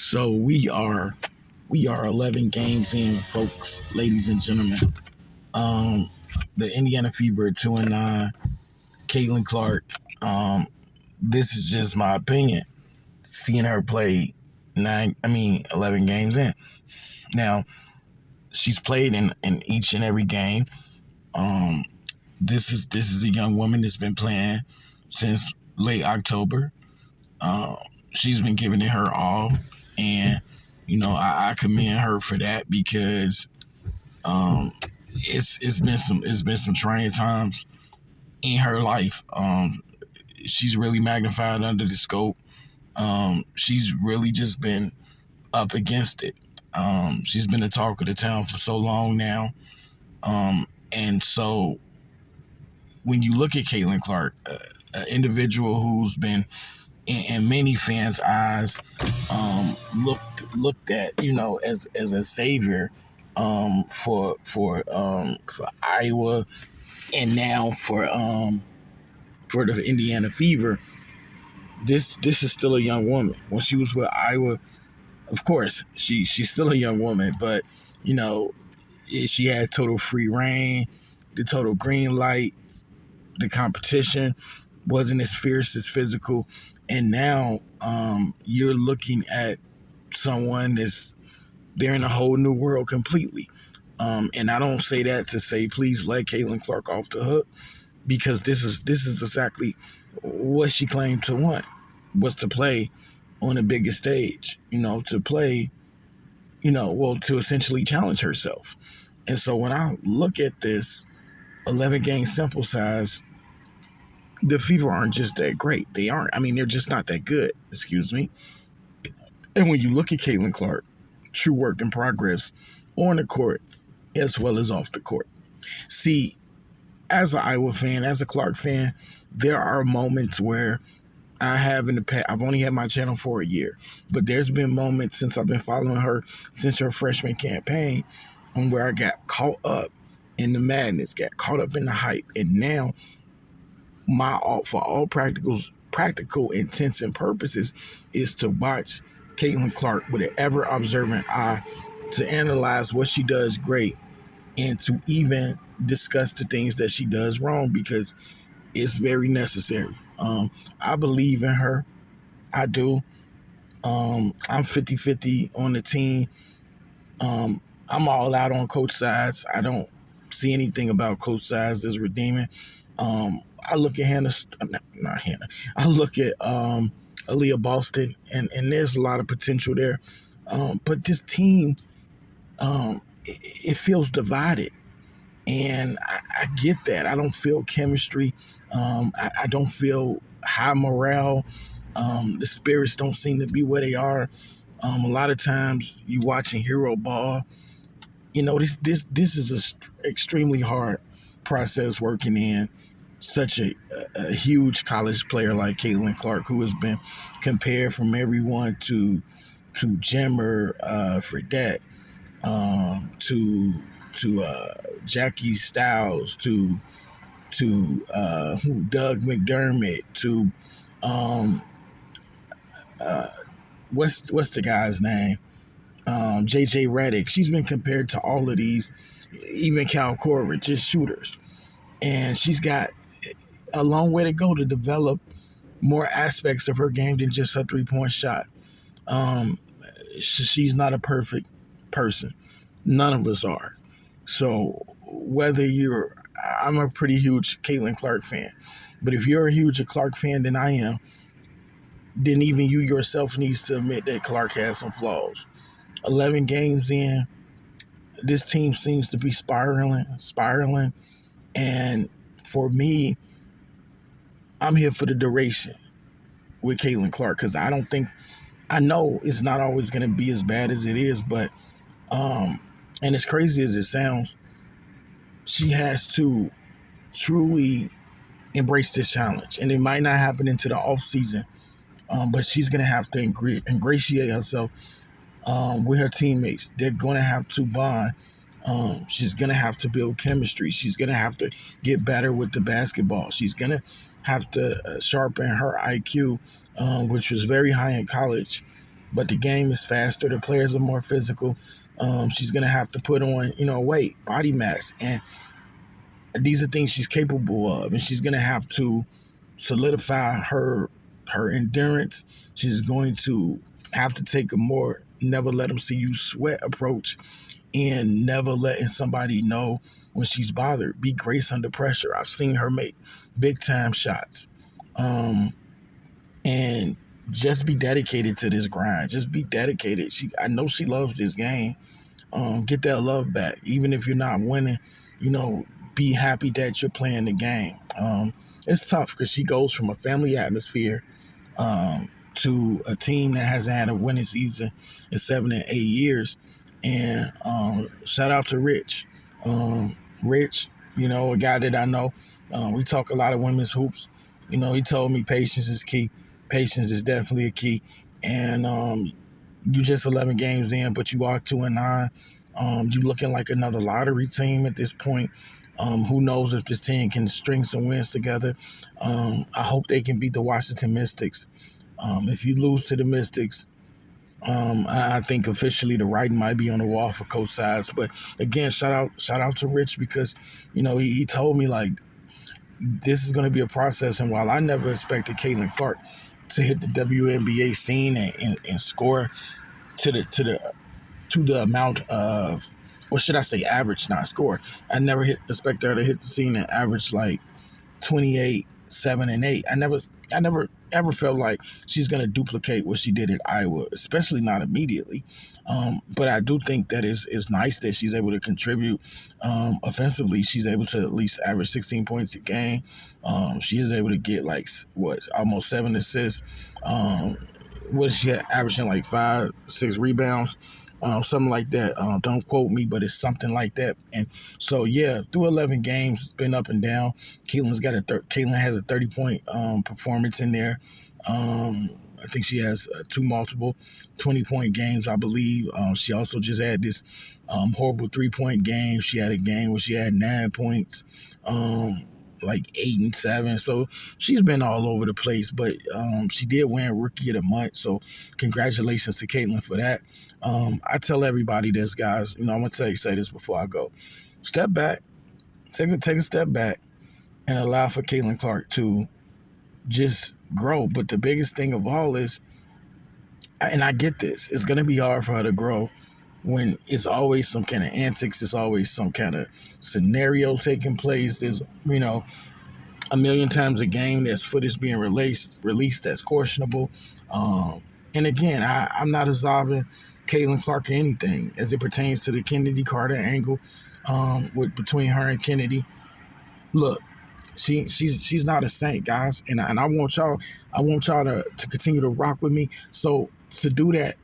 So we are 11 games in, folks, ladies and gentlemen. Um, the Indiana Fever at 2-9. Caitlin Clark. This is just my opinion. Seeing her play 11 games in. Now, she's played in each and every game. This is a young woman that's been playing since late October. Uh, she's been giving it her all, and I commend her for that because it's been some trying times in her life. She's really magnified under the scope. She's really just been up against it. She's been the talk of the town for so long now. And so when you look at Caitlin Clark, an individual who's been in many fans' eyes looked at as a savior for Iowa and now for the Indiana Fever. This is still a young woman. When she was with Iowa, of course she's still a young woman, but she had total free reign, the total green light. The competition wasn't as fierce as physical, and now you're looking at someone they're in a whole new world completely. And I don't say that to say please let Caitlin Clark off the hook, because this is exactly what she claimed to want, was to play on the biggest stage, to play, to essentially challenge herself. And so when I look at this 11 game sample size, the Fever aren't just that great. They aren't. I mean, they're just not that good. Excuse me. And when you look at Caitlin Clark, true work in progress on the court as well as off the court. See, as an Iowa fan, as a Clark fan, there are moments where I have in the past, I've only had my channel for a year, but there's been moments since I've been following her since her freshman campaign where I got caught up in the madness, got caught up in the hype, and now for all practical intents and purposes is to watch Caitlin Clark with an ever observant eye, to analyze what she does great and to even discuss the things that she does wrong, because it's very necessary. I believe in her. I do. I'm 50-50 on the team. I'm all out on Coach Sides. I don't see anything about Coach Sides as redeeming. I look at not Hannah. I look at Aaliyah Boston, and there's a lot of potential there. But this team, it feels divided. And I get that. I don't feel chemistry. I don't feel high morale. The spirits don't seem to be where they are. A lot of times you watching hero ball, this is a extremely hard process working in such a huge college player like Caitlin Clark, who has been compared from everyone to Jimmer, Fredette, to Jackie Stiles, to Doug McDermott, to what's the guy's name? JJ Redick. She's been compared to all of these, even Cal Corver, just shooters. And she's got a long way to go to develop more aspects of her game than just her three-point shot. She's not a perfect person. None of us are. So I'm a pretty huge Caitlin Clark fan. But if you're a huge Clark fan than I am, then even you yourself needs to admit that Clark has some flaws. 11 games in, this team seems to be spiraling. And for me, I'm here for the duration with Caitlin Clark, because I know it's not always going to be as bad as it is, but and as crazy as it sounds, she has to truly embrace this challenge. And it might not happen into the off season, but she's going to have to ingratiate herself with her teammates. They're going to have to bond. She's going to have to build chemistry. She's going to have to get better with the basketball. She's going to have to sharpen her IQ, which was very high in college. but the game is faster. The players are more physical. She's going to have to put on, weight, body mass. And these are things she's capable of. And she's going to have to solidify her endurance. She's going to have to take a more never let them see you sweat approach, and never letting somebody know when she's bothered. Be grace under pressure. I've seen her make big time shots. And just be dedicated to this grind. Just be dedicated. I know she loves this game. Get that love back. Even if you're not winning, be happy that you're playing the game. It's tough because she goes from a family atmosphere to a team that hasn't had a winning season in 7 and 8 years. And shout out to Rich. Rich, a guy that I know. We talk a lot of women's hoops. He told me patience is key. Patience is definitely a key. And you just 11 games in, but you are 2-9. You looking like another lottery team at this point. Who knows if this team can string some wins together. I hope they can beat the Washington Mystics. If you lose to the Mystics, I think officially the writing might be on the wall for Coach Sides. But again, shout out to Rich, because he told me like this is going to be a process. And while I never expected Caitlin Clark to hit the WNBA scene and score to the amount of, or should I say average, not score. I never expect her to hit the scene and average like 28, 7, and 8. I never ever felt like she's going to duplicate what she did at Iowa, especially not immediately. But I do think that it's nice that she's able to contribute offensively. She's able to at least average 16 points a game. She is able to get like almost 7 assists. What is she averaging, like 5, 6 rebounds? Something like that. Don't quote me, but it's something like that. And so, yeah, through 11 games, it's been up and down. Caitlin has a 30-point performance in there. I think she has 2 multiple 20-point games, I believe. She also just had this horrible 3-point game. She had a game where she had 9 points, like 8 and 7. So she's been all over the place, but she did win Rookie of the Month. So congratulations to Caitlin for that. I tell everybody this, guys. I'm gonna say this before I go. Step back, take a step back, and allow for Caitlin Clark to just grow. But the biggest thing of all is, and I get this, it's gonna be hard for her to grow when it's always some kind of antics. It's always some kind of scenario taking place. There's a million times a game there's footage being released that's questionable. And again, I'm not absolving Caitlin Clark or anything as it pertains to the Kennedy Carter angle between her and Kennedy. Look, she's not a saint, guys, and I want y'all to continue to rock with me. So to do that,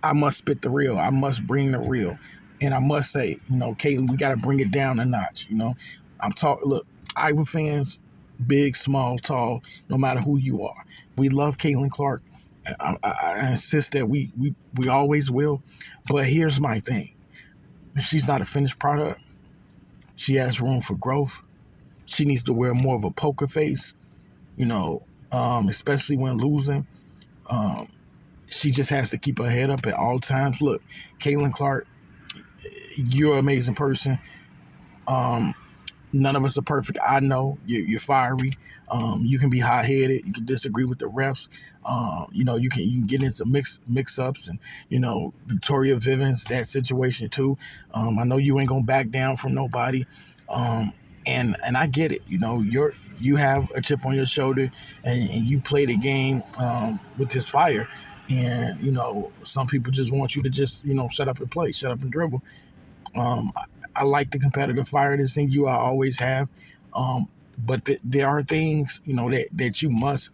I must spit the real. I must bring the real, and I must say, Caitlin, we got to bring it down a notch. Look, Iowa fans, big, small, tall, no matter who you are, we love Caitlin Clark. I insist that we always will. But here's my thing. She's not a finished product. She has room for growth. She needs to wear more of a poker face, especially when losing. She just has to keep her head up at all times. Look, Caitlin Clark, you're an amazing person. None of us are perfect. I know you're fiery. You can be hot-headed. You can disagree with the refs. You can get into mix-ups, and Victoria Vivens, that situation too. I know you ain't gonna back down from nobody. And I get it. You have a chip on your shoulder, and you play the game with this fire. And some people just want you to just shut up and play, shut up and dribble. I like the competitive fire that's in you. I always have. But there are things, that you must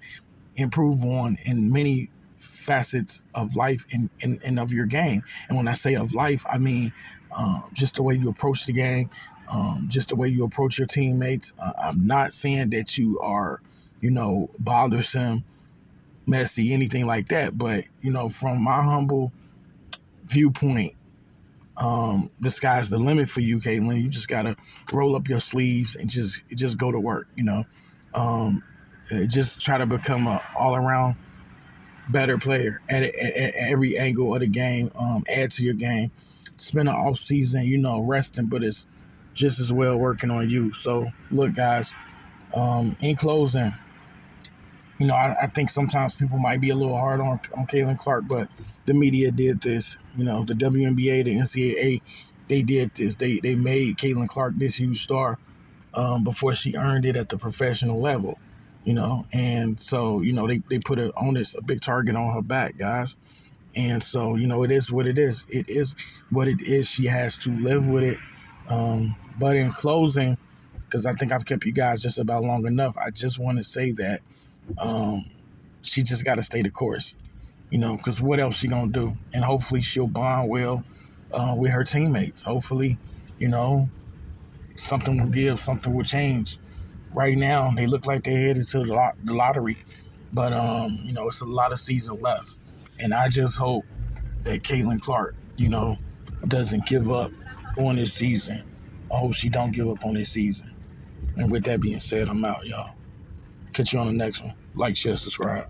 improve on in many facets of life and of your game. And when I say of life, I mean just the way you approach the game, just the way you approach your teammates. I'm not saying that you are, bothersome, messy, anything like that. But, from my humble viewpoint, the sky's the limit for you, Caitlin. You just gotta roll up your sleeves and just go to work. Just try to become a all around better player at every angle of the game. Add to your game. Spend an off season, resting, but it's just as well working on you. So look, guys. In closing, I think sometimes people might be a little hard on Caitlin Clark, but the media did this. The WNBA, the NCAA, they did this. They made Caitlin Clark this huge star before she earned it at the professional level. And so they put a big target on her back, guys. And so it is what it is. It is what it is. She has to live with it. But in closing, because I think I've kept you guys just about long enough, I just want to say that she just got to stay the course, because what else she going to do? And hopefully she'll bond well with her teammates. Hopefully, something will give, something will change. Right now, they look like they're headed to the lottery, but, it's a lot of season left. And I just hope that Caitlin Clark, doesn't give up on this season. I hope she don't give up on this season. And with that being said, I'm out, y'all. Catch you on the next one. Like, share, subscribe.